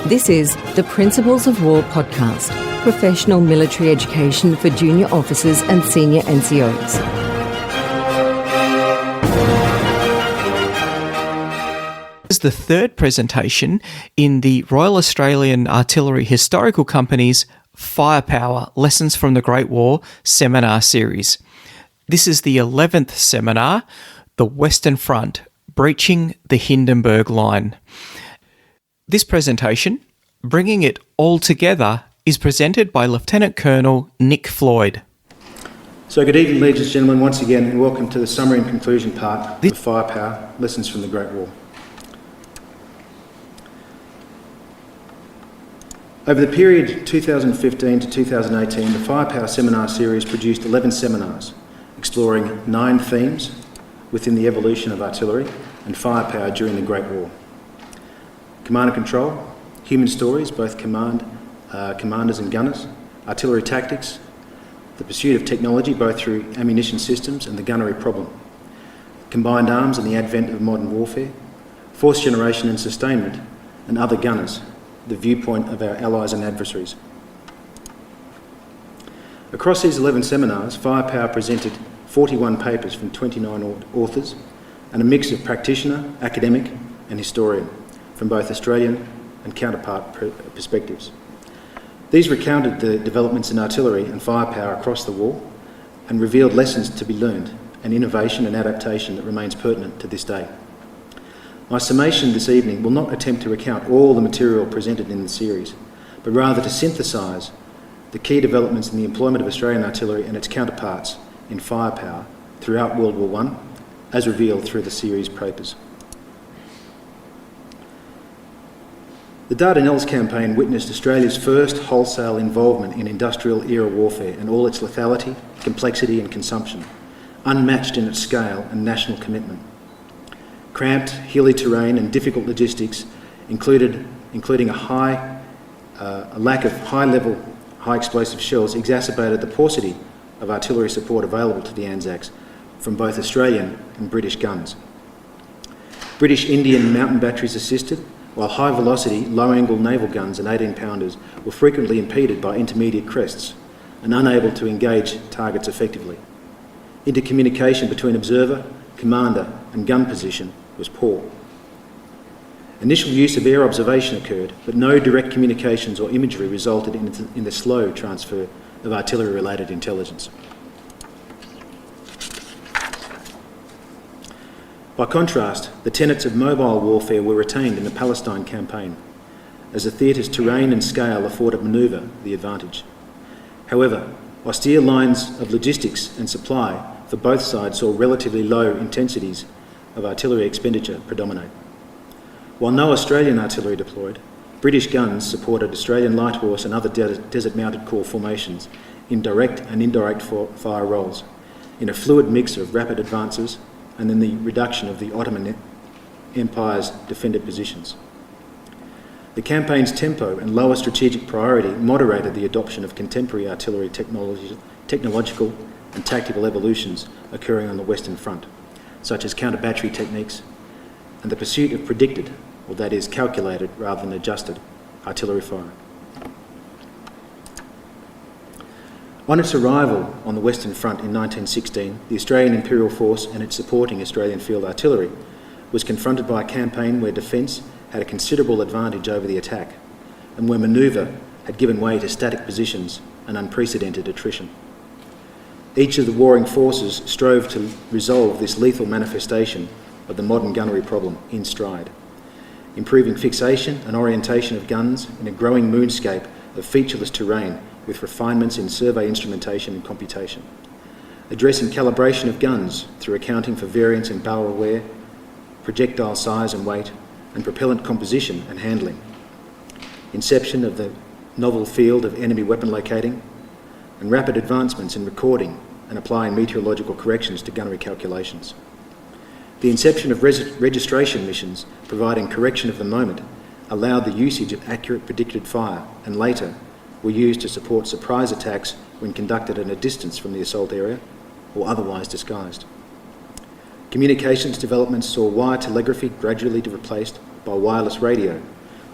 This is the Principles of War podcast, professional military education for junior officers and senior NCOs. This is the third presentation in the Royal Australian Artillery Historical Company's Firepower Lessons from the Great War seminar series. This is the 11th seminar, The Western Front, Breaching the Hindenburg Line. This presentation, bringing it all together, is presented by Lieutenant Colonel Nick Floyd. So good evening, ladies and gentlemen, once again, and welcome to the summary and conclusion part of Firepower, Lessons from the Great War. Over the period 2015 to 2018, the Firepower Seminar Series produced 11 seminars, exploring 9 themes within the evolution of artillery and firepower during the Great War. Command and control, human stories, both commanders and gunners, artillery tactics, the pursuit of technology both through ammunition systems and the gunnery problem, combined arms and the advent of modern warfare, force generation and sustainment, and other gunners, the viewpoint of our allies and adversaries. Across these 11 seminars, Firepower presented 41 papers from 29 authors and a mix of practitioner, academic and historian from both Australian and counterpart perspectives. These recounted the developments in artillery and firepower across the war and revealed lessons to be learned and innovation and adaptation that remains pertinent to this day. My summation this evening will not attempt to recount all the material presented in the series, but rather to synthesise the key developments in the employment of Australian artillery and its counterparts in firepower throughout World War I, as revealed through the series papers. The Dardanelles campaign witnessed Australia's first wholesale involvement in industrial-era warfare and all its lethality, complexity and consumption, unmatched in its scale and national commitment. Cramped, hilly terrain and difficult logistics, including a lack of high-level, high-explosive shells, exacerbated the paucity of artillery support available to the Anzacs from both Australian and British guns. British Indian mountain batteries assisted, while high-velocity, low-angle naval guns and 18-pounders were frequently impeded by intermediate crests and unable to engage targets effectively. Intercommunication between observer, commander and gun position was poor. Initial use of air observation occurred, but no direct communications or imagery resulted in the slow transfer of artillery-related intelligence. By contrast, the tenets of mobile warfare were retained in the Palestine campaign, as the theatre's terrain and scale afforded manoeuvre the advantage. However, austere lines of logistics and supply for both sides saw relatively low intensities of artillery expenditure predominate. While no Australian artillery deployed, British guns supported Australian light horse and other desert-mounted corps formations in direct and indirect fire roles, in a fluid mix of rapid advances and then the reduction of the Ottoman Empire's defended positions. The campaign's tempo and lower strategic priority moderated the adoption of contemporary artillery technological and tactical evolutions occurring on the Western Front, such as counter-battery techniques and the pursuit of predicted, or that is calculated rather than adjusted, artillery fire. On its arrival on the Western Front in 1916, the Australian Imperial Force and its supporting Australian Field Artillery was confronted by a campaign where defence had a considerable advantage over the attack and where manoeuvre had given way to static positions and unprecedented attrition. Each of the warring forces strove to resolve this lethal manifestation of the modern gunnery problem in stride, improving fixation and orientation of guns in a growing moonscape of featureless terrain with refinements in survey instrumentation and computation, addressing calibration of guns through accounting for variance in barrel wear, projectile size and weight, and propellant composition and handling, inception of the novel field of enemy weapon locating, and rapid advancements in recording and applying meteorological corrections to gunnery calculations. The inception of registration missions providing correction of the moment allowed the usage of accurate predicted fire and later were used to support surprise attacks when conducted at a distance from the assault area or otherwise disguised. Communications developments saw wire telegraphy gradually replaced by wireless radio,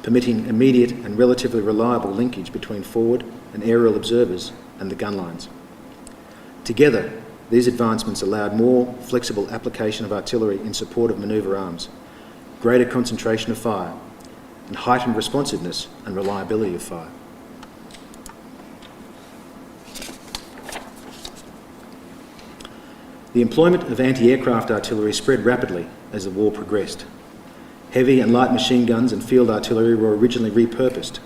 permitting immediate and relatively reliable linkage between forward and aerial observers and the gun lines. Together, these advancements allowed more flexible application of artillery in support of manoeuvre arms, greater concentration of fire, and heightened responsiveness and reliability of fire. The employment of anti-aircraft artillery spread rapidly as the war progressed. Heavy and light machine guns and field artillery were originally repurposed,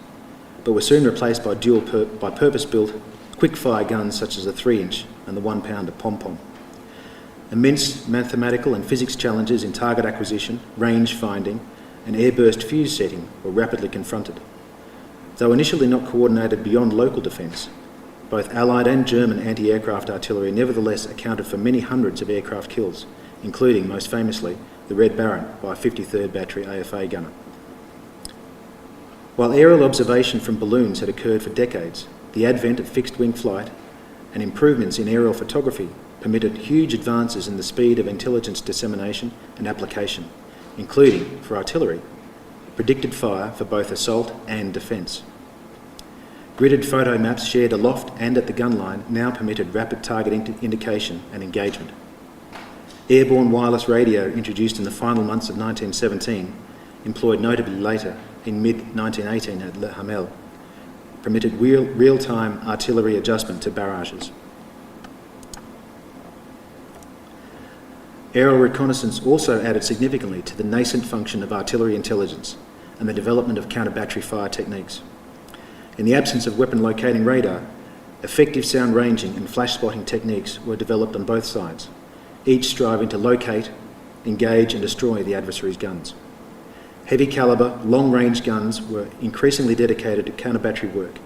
but were soon replaced by purpose-built quick-fire guns such as the 3-inch and the 1-pounder pom-pom. Immense mathematical and physics challenges in target acquisition, range finding, and airburst fuse setting were rapidly confronted. Though initially not coordinated beyond local defence, both Allied and German anti-aircraft artillery nevertheless accounted for many hundreds of aircraft kills, including, most famously, the Red Baron by a 53rd Battery AFA gunner. While aerial observation from balloons had occurred for decades, the advent of fixed-wing flight and improvements in aerial photography permitted huge advances in the speed of intelligence dissemination and application, including, for artillery, predicted fire for both assault and defence. Gridded photo maps shared aloft and at the gun line now permitted rapid target indication and engagement. Airborne wireless radio, introduced in the final months of 1917, employed notably later in mid-1918 at Le Hamel, permitted real-time artillery adjustment to barrages. Aerial reconnaissance also added significantly to the nascent function of artillery intelligence and the development of counter-battery fire techniques. In the absence of weapon locating radar, effective sound ranging and flash spotting techniques were developed on both sides, each striving to locate, engage and destroy the adversary's guns. Heavy calibre, long-range guns were increasingly dedicated to counter-battery work,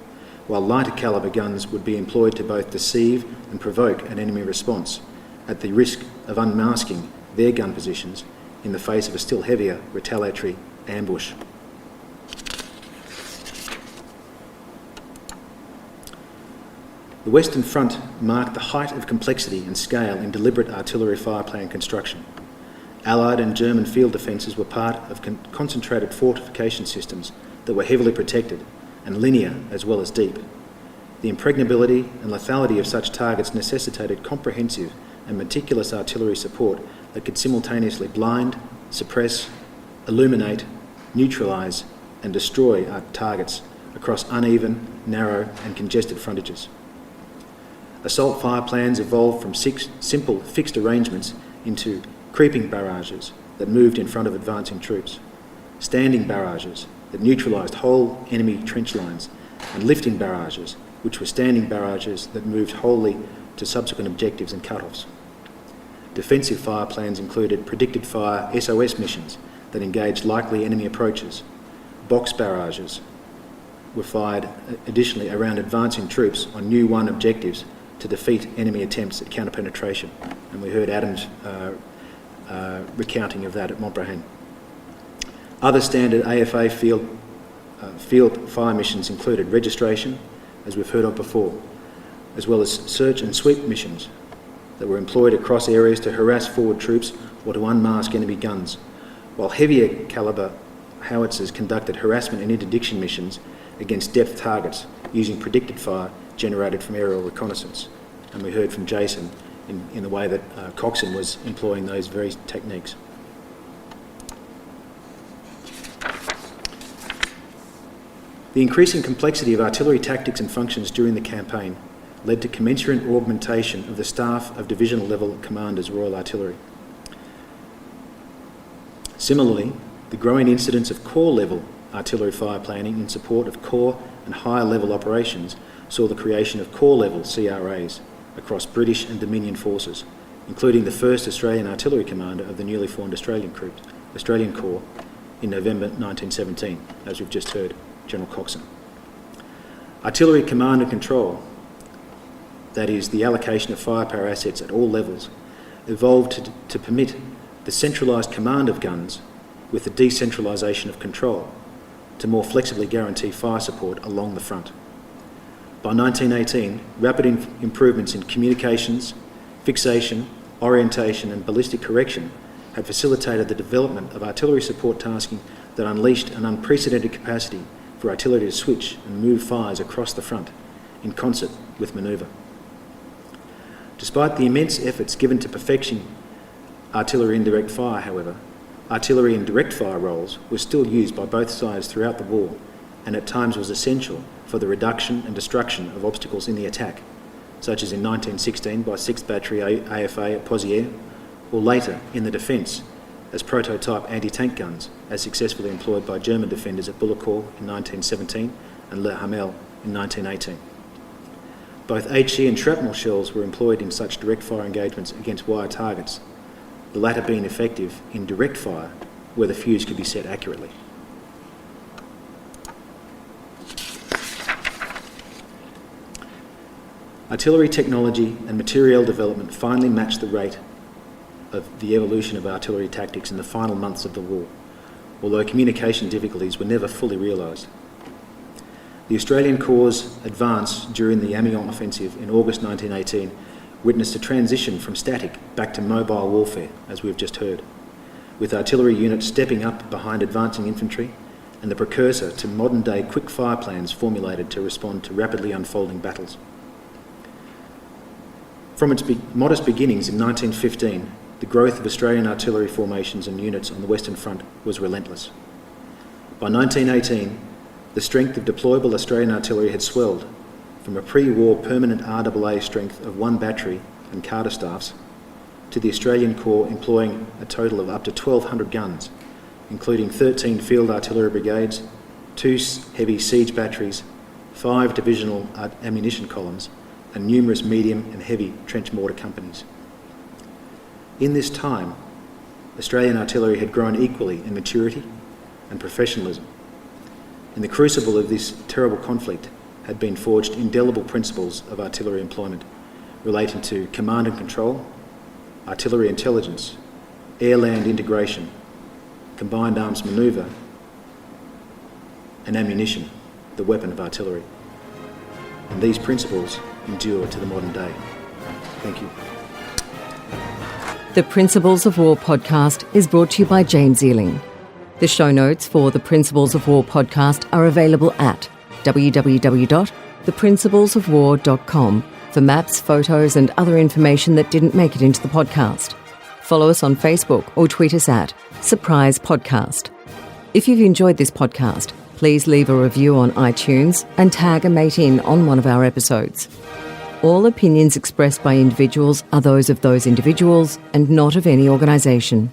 while lighter calibre guns would be employed to both deceive and provoke an enemy response, at the risk of unmasking their gun positions in the face of a still heavier retaliatory ambush. The Western Front marked the height of complexity and scale in deliberate artillery fire plan construction. Allied and German field defences were part of concentrated fortification systems that were heavily protected and linear as well as deep. The impregnability and lethality of such targets necessitated comprehensive and meticulous artillery support that could simultaneously blind, suppress, illuminate, neutralise and destroy our targets across uneven, narrow and congested frontages. Assault fire plans evolved from simple fixed arrangements into creeping barrages that moved in front of advancing troops, standing barrages that neutralised whole enemy trench lines, and lifting barrages, which were standing barrages that moved wholly to subsequent objectives and cut-offs. Defensive fire plans included predicted fire SOS missions that engaged likely enemy approaches. Box barrages were fired additionally around advancing troops on new won objectives to defeat enemy attempts at counter-penetration. And we heard Adam's recounting of that at Montbretagne. Other standard AFA field fire missions included registration, as we've heard of before, as well as search and sweep missions that were employed across areas to harass forward troops or to unmask enemy guns, while heavier calibre howitzers conducted harassment and interdiction missions against depth targets using predicted fire generated from aerial reconnaissance. And we heard from Jason in the way that Coxon was employing those very techniques. The increasing complexity of artillery tactics and functions during the campaign led to commensurate augmentation of the staff of divisional level commanders Royal Artillery. Similarly, the growing incidence of corps level artillery fire planning in support of corps and higher level operations saw the creation of corps level CRAs across British and Dominion forces, including the first Australian artillery commander of the newly formed Australian Corps in November 1917, as we've just heard, General Coxon. Artillery command and control, that is, the allocation of firepower assets at all levels, evolved to permit the centralised command of guns with the decentralisation of control to more flexibly guarantee fire support along the front. By 1918, rapid improvements in communications, fixation, orientation and ballistic correction had facilitated the development of artillery support tasking that unleashed an unprecedented capacity for artillery to switch and move fires across the front in concert with manoeuvre. Despite the immense efforts given to perfecting artillery indirect fire, however, artillery in direct fire roles were still used by both sides throughout the war, and at times was essential for the reduction and destruction of obstacles in the attack, such as in 1916 by 6th Battery AFA at Pozières, or later in the defence as prototype anti-tank guns, as successfully employed by German defenders at Bullecourt in 1917 and Le Hamel in 1918. Both HE and shrapnel shells were employed in such direct fire engagements against wire targets, the latter being effective in direct fire where the fuse could be set accurately. Artillery technology and materiel development finally matched the rate of the evolution of artillery tactics in the final months of the war, although communication difficulties were never fully realised. The Australian Corps' advance during the Amiens offensive in August 1918 witnessed a transition from static back to mobile warfare, as we've just heard, with artillery units stepping up behind advancing infantry and the precursor to modern-day quick fire plans formulated to respond to rapidly unfolding battles. From its modest beginnings in 1915, the growth of Australian artillery formations and units on the Western Front was relentless. By 1918, the strength of deployable Australian artillery had swelled from a pre-war permanent RAA strength of 1 battery and Carter staffs to the Australian Corps employing a total of up to 1,200 guns, including 13 field artillery brigades, 2 heavy siege batteries, 5 divisional ammunition columns, and numerous medium and heavy trench mortar companies. In this time, Australian artillery had grown equally in maturity and professionalism. In the crucible of this terrible conflict had been forged indelible principles of artillery employment relating to command and control, artillery intelligence, air-land integration, combined arms manoeuvre, and ammunition, the weapon of artillery. And these principles endure to the modern day. Thank you. The Principles of War podcast is brought to you by James Ealing. The show notes for the Principles of War podcast are available at www.theprinciplesofwar.com for maps, photos and other information that didn't make it into the podcast. Follow us on Facebook or tweet us at Surprise Podcast. If you've enjoyed this podcast, please leave a review on iTunes and tag a mate in on one of our episodes. All opinions expressed by individuals are those of those individuals and not of any organisation.